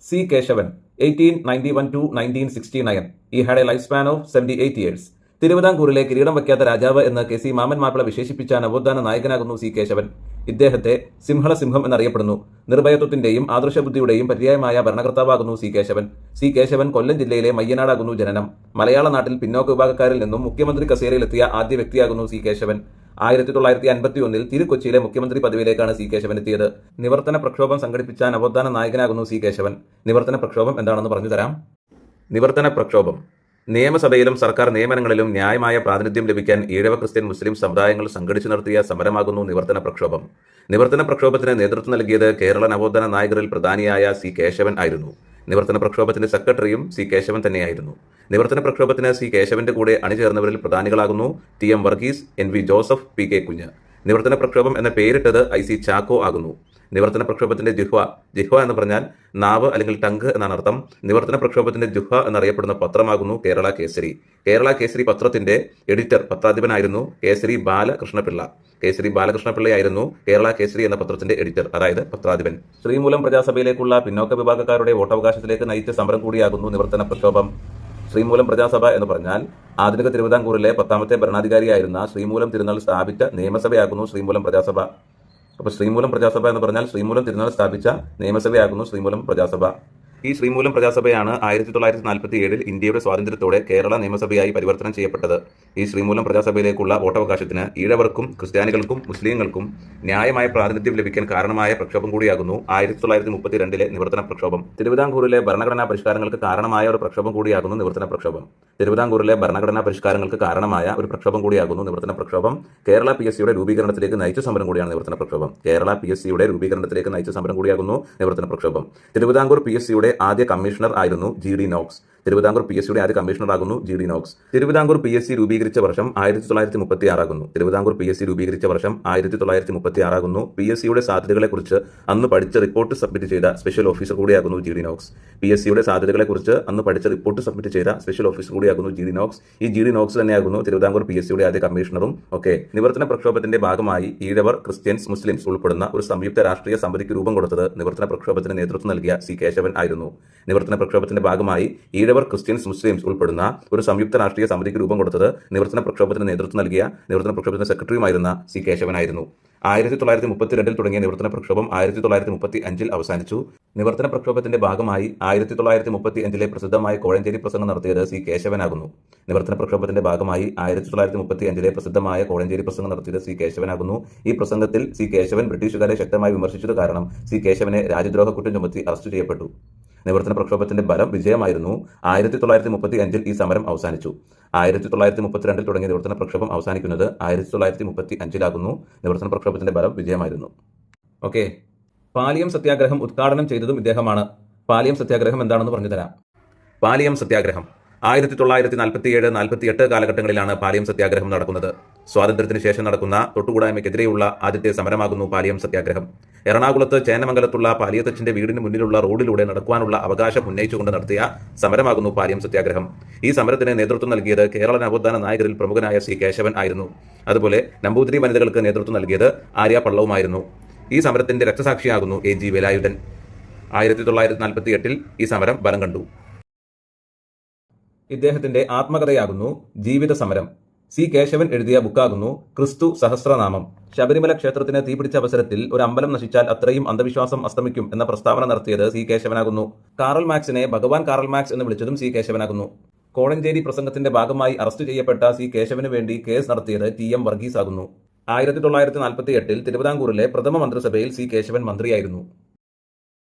C. Keshavan, 1891 to 1969. He had a lifespan of 78 years. തിരുവിതാംകൂറിലെ കിരീടം വയ്ക്കാത്ത രാജാവ് എന്ന് കെ സി മാമൻ മാപ്പിള വിശേഷിപ്പിച്ച നവോത്ഥാന നായകനാകുന്നു സി കേശവൻ. ഇദ്ദേഹത്തെ സിംഹളസിംഹം എന്നറിയപ്പെടുന്നു. നിർഭയത്വത്തിന്റെയും ആദർശബുദ്ധിയുടെയും പര്യായമായ ഭരണകർത്താവാകുന്നു സി കേശവൻ. സി കേശവൻ കൊല്ലം ജില്ലയിലെ മയ്യനാടാകുന്നു ജനനം. മലയാള നാട്ടിൽ പിന്നോക്ക വിഭാഗക്കാരിൽ നിന്നും മുഖ്യമന്ത്രി കസേരയിലെത്തിയ ആദ്യ വ്യക്തിയാകുന്നു സി കേശവൻ. 1951 തിരുക്കൊച്ചിയിലെ മുഖ്യമന്ത്രി പദവിയിലേക്കാണ് സി കേശവൻ എത്തിയത്. നിവർത്തന പ്രക്ഷോഭം സംഘടിപ്പിച്ച നവോത്ഥാന നായകനാകുന്നു സി കേശവൻ. നിവർത്തന പ്രക്ഷോഭം എന്താണെന്ന് പറഞ്ഞു തരാം. നിവർത്തന പ്രക്ഷോഭം നിയമസഭയിലും സർക്കാർ നിയമനങ്ങളിലും ന്യായമായ പ്രാതിനിധ്യം ലഭിക്കാൻ ഈഴവ ക്രിസ്ത്യൻ മുസ്ലിം സമുദായങ്ങൾ സംഘടിച്ചു നടത്തിയ സമരമാകുന്നു നിവർത്തന പ്രക്ഷോഭം. നിവർത്തന പ്രക്ഷോഭത്തിന് നേതൃത്വം നൽകിയത് കേരള നവോത്ഥാന നായകരിൽ പ്രധാനിയായ സി കേശവൻ ആയിരുന്നു. നിവർത്തന പ്രക്ഷോഭത്തിന്റെ സെക്രട്ടറിയും സി കേശവൻ തന്നെയായിരുന്നു. നിവർത്തന പ്രക്ഷോഭത്തിന് സി കേശവന്റെ കൂടെ അണിചേർന്നവരിൽ പ്രധാനികളാകുന്നു T M Varghese, N V Joseph, P K Kunju. നിവർത്തന പ്രക്ഷോഭം എന്ന പേരിട്ടത് ഐ സി ചാക്കോ ആകുന്നു. നിവർത്തന പ്രക്ഷോഭത്തിന്റെ ജിഹ്വ എന്ന് പറഞ്ഞാൽ നാവ് അല്ലെങ്കിൽ ടങ്ക് എന്നാണ് അർത്ഥം. നിവർത്തന പ്രക്ഷോഭത്തിന്റെ ജിഹ്വ എന്നറിയപ്പെടുന്ന പത്രമാകുന്നു കേരള കേസരി. കേരള കേസരി പത്രത്തിന്റെ എഡിറ്റർ പത്രാധിപനായിരുന്നു കേസരി ബാലകൃഷ്ണപിള്ള. കേസരി ബാലകൃഷ്ണപിള്ളയായിരുന്നു കേരള കേസരി എന്ന പത്രത്തിന്റെ എഡിറ്റർ, അതായത് പത്രാധിപൻ. ശ്രീമൂലം പ്രജാസഭയിലേക്കുള്ള പിന്നോക്ക വിഭാഗക്കാരുടെ വോട്ടവകാശത്തിലേക്ക് നയിച്ച സമരം കൂടിയാകുന്നു നിവർത്തന പ്രക്ഷോഭം. ശ്രീമൂലം പ്രജാസഭ എന്ന് പറഞ്ഞാൽ ആധുനിക തിരുവിതാംകൂറിലെ 10ാമത്തെ ഭരണാധികാരിയായിരുന്ന ശ്രീമൂലം തിരുനാൾ സ്ഥാപിച്ച നിയമസഭയാകുന്നു ശ്രീമൂലം പ്രജാസഭ. അപ്പോൾ ശ്രീമൂലം പ്രജാസഭ എന്ന് പറഞ്ഞാൽ ശ്രീമൂലം തിരുനാൾ സ്ഥാപിച്ച നിയമസഭയാകുന്നു ശ്രീമൂലം പ്രജാസഭ. ഈ ശ്രീമൂലം പ്രജാസഭയാണ് 1947 ഇന്ത്യയുടെ സ്വാതന്ത്ര്യത്തോടെ കേരള നിയമസഭയായി പരിവർത്തനം ചെയ്യപ്പെട്ടത്. ഈ ശ്രീമൂലം പ്രജാസഭയിലേക്കുള്ള വോട്ടവകാശത്തിന് ഈഴവർക്കും ക്രിസ്ത്യാനികൾക്കും മുസ്ലിങ്ങൾക്കും ന്യായമായ പ്രാതിനിധ്യം ലഭിക്കാൻ കാരണമായ പ്രക്ഷോഭം കൂടിയാകുന്നു 1932 നിവർത്തന പ്രക്ഷോഭം. തിരുവിതാംകൂറിലെ ഭരണഘടനാ പരിഷ്കാരങ്ങൾക്ക് കാരണമായ ഒരു പ്രക്ഷോഭം കൂടിയാകുന്നു നിവർത്തന പ്രക്ഷോഭം. തിരുവിതാംകൂറിലെ ഭരണഘടനാ പരിഷ്കാരങ്ങൾക്ക് കാരണമായ ഒരു പ്രക്ഷോഭം കൂടിയാകുന്നു നിവർത്തന പ്രക്ഷോഭം. കേരള PSCയുടെ രൂപീകരണത്തിലേക്ക് നയിച്ച സമരം കൂടിയാണ് നിവർത്തന പ്രക്ഷോഭം. കേരള PSCയുടെ രൂപീകരണത്തിലേക്ക് നയിച്ച സമരം കൂടിയാകുന്നു നിവർത്തന പ്രക്ഷോഭം. തിരുവിതാംകൂർ PSCയുടെ ആദ്യ കമ്മീഷണർ ആയിരുന്നു GD നോക്സ്. തിരുവിതാംകൂർ PSCയുടെ ആദ്യ കമ്മീഷണർ ആകുന്നു GD നോക്സ്. തിരുവിതാംകൂർ PSC രൂപീകരിച്ച വർഷം 1936 ആകുന്നു. തിരുവിതാംകൂർ PSC രൂപീകരിച്ച വർഷം 1936 ആകുന്നു. PSCയുടെ സാധ്യതകളെക്കുറിച്ച് അന്ന് പഠിച്ച റിപ്പോർട്ട് സബ്മിറ്റ് ചെയ്ത സ്പെഷ്യൽ ഓഫീസർ കൂടിയാകുന്നു GD നോക്സ്. PSCയുടെ സാധ്യതകളെക്കുറിച്ച് അന്ന് പഠിച്ച റിപ്പോർട്ട് സബ്മിറ്റ് ചെയ്ത സ്പെഷ്യൽ ഓഫീസർ കൂടിയാകുന്നു GD നോക്സ്. ഈ GD നോക്സ് തന്നെയാകുന്നു തിരുവിതാംകൂർ PSCയുടെ ആദ്യ കമ്മീഷണറും. ഓക്കെ, നിവർത്തന പ്രക്ഷോഭത്തിന്റെ ഭാഗമായി ഈഴവർ, ക്രിസ്ത്യൻസ്, മുസ്ലിംസ് ഉൾപ്പെടുന്ന ഒരു സംയുക്ത രാഷ്ട്രീയ സമിതിക്ക് രൂപം കൊടുത്തത് നിവർത്തന പ്രക്ഷോഭത്തിന് നേതൃത്വം നൽകിയ സി കേശവൻ ആയിരുന്നു. നിവർത്തന പ്രക്ഷോഭത്തിന്റെ ഭാഗമായി ഈഴവർ, ക്രിസ്ത്യൻസ്, മുസ്ലിംസ് ഉൾപ്പെടുന്ന ഒരു സംയുക്ത രാഷ്ട്രീയ സമിതിക്ക് രൂപം കൊടുത്തത് നിവർത്തന പ്രക്ഷോഭത്തിന് നേതൃത്വം നൽകിയ നിവർത്തന പ്രക്ഷോഭത്തിന്റെ സെക്രട്ടറിയുമായിരുന്ന സി കേശവനായിരുന്നു. 1932 തുടങ്ങിയ നിവർത്തന പ്രക്ഷോഭം 1935 അവസാനിച്ചു. നിവർത്തന പ്രക്ഷോഭത്തിന്റെ ഭാഗമായി 1935 പ്രസിദ്ധമായ കോഴഞ്ചേരി പ്രസംഗം നടത്തിയത് സി കേശവനാകുന്നു. നിവർത്തന പ്രക്ഷോഭത്തിന്റെ ഭാഗമായി 1935 പ്രസിദ്ധമായ കോഴഞ്ചേരി പ്രസംഗം നടത്തിയത് സി കേശവനാകുന്നു. ഈ പ്രസംഗത്തിൽ സി കേശവൻ ബ്രിട്ടീഷുകാരെ ശക്തമായി വിമർശിച്ചത് കാരണം സി കേശവനെ രാജ്യദ്രോഹ കുറ്റം ചുമത്തി അറസ്റ്റ് ചെയ്യപ്പെട്ടു. നിവർത്തന പ്രക്ഷോഭത്തിന്റെ ഫലം വിജയമായിരുന്നു. 1935 ഈ സമരം അവസാനിച്ചു. 1932 തുടങ്ങിയ നിവർത്തന പ്രക്ഷോഭം അവസാനിക്കുന്നത് 1935 നിവർത്തന പ്രക്ഷോഭത്തിന്റെ ഫലം വിജയമായിരുന്നു. ഓക്കെ, പാലിയം സത്യാഗ്രഹം ഉദ്ഘാടനം ചെയ്തതും ഇദ്ദേഹമാണ്. പാലിയം സത്യാഗ്രഹം എന്താണെന്ന് പറഞ്ഞു തരാം. പാലിയം സത്യാഗ്രഹം 1947-48 കാലഘട്ടങ്ങളിലാണ് പാലിയം സത്യാഗ്രഹം നടക്കുന്നത്. സ്വാതന്ത്ര്യത്തിന് ശേഷം നടക്കുന്ന തൊട്ടുകൂടായ്മയ്ക്കെതിരെയുള്ള ആദ്യത്തെ സമരമാകുന്നു പാലിയം സത്യാഗ്രഹം. എറണാകുളത്ത് ചേന്നമംഗലത്തുള്ള പാലിയത്തച്ഛന്റെ വീടിന് മുന്നിലുള്ള റോഡിലൂടെ നടക്കുവാനുള്ള അവകാശം ഉന്നയിച്ചുകൊണ്ട് നടത്തിയ സമരമാകുന്നു പാലിയം സത്യാഗ്രഹം. ഈ സമരത്തിന് നേതൃത്വം നൽകിയത് കേരള നവോത്ഥാന നായകരിൽ പ്രമുഖനായ സി കേശവൻ ആയിരുന്നു. അതുപോലെ നമ്പൂതിരി വനിതകൾക്ക് നേതൃത്വം നൽകിയത് ആര്യ പള്ളവുമായിരുന്നു. ഈ സമരത്തിന്റെ രക്തസാക്ഷിയാകുന്നു AG വേലായുധൻ. 1948 ഈ സമരം ബലം കണ്ടു. ഇദ്ദേഹത്തിന്റെ ആത്മകഥയാകുന്നു ജീവിത സമരം. സി കേശവൻ എഴുതിയ ബുക്കാകുന്നു ക്രിസ്തു സഹസ്രനാമം. ശബരിമല ക്ഷേത്രത്തിന് തീപിടിച്ച അവസരത്തിൽ ഒരു അമ്പലം നശിച്ചാൽ അത്രയും അന്ധവിശ്വാസം അസ്തമിക്കും എന്ന പ്രസ്താവന നടത്തിയത് സി കേശവനാകുന്നു. കാറൽ മാക്സിനെ ഭഗവാൻ കാറൽ മാക്സ് എന്ന് വിളിച്ചതും സി കേശവനാകുന്നു. കോഴഞ്ചേരി പ്രസംഗത്തിന്റെ ഭാഗമായി അറസ്റ്റ് ചെയ്യപ്പെട്ട സി കേശവന് വേണ്ടി കേസ് നടത്തിയത് ടി എം വർഗീസ് ആകുന്നു. 1948 തിരുവിതാംകൂറിലെ പ്രഥമ മന്ത്രിസഭയിൽ സി കേശവൻ മന്ത്രിയായിരുന്നു.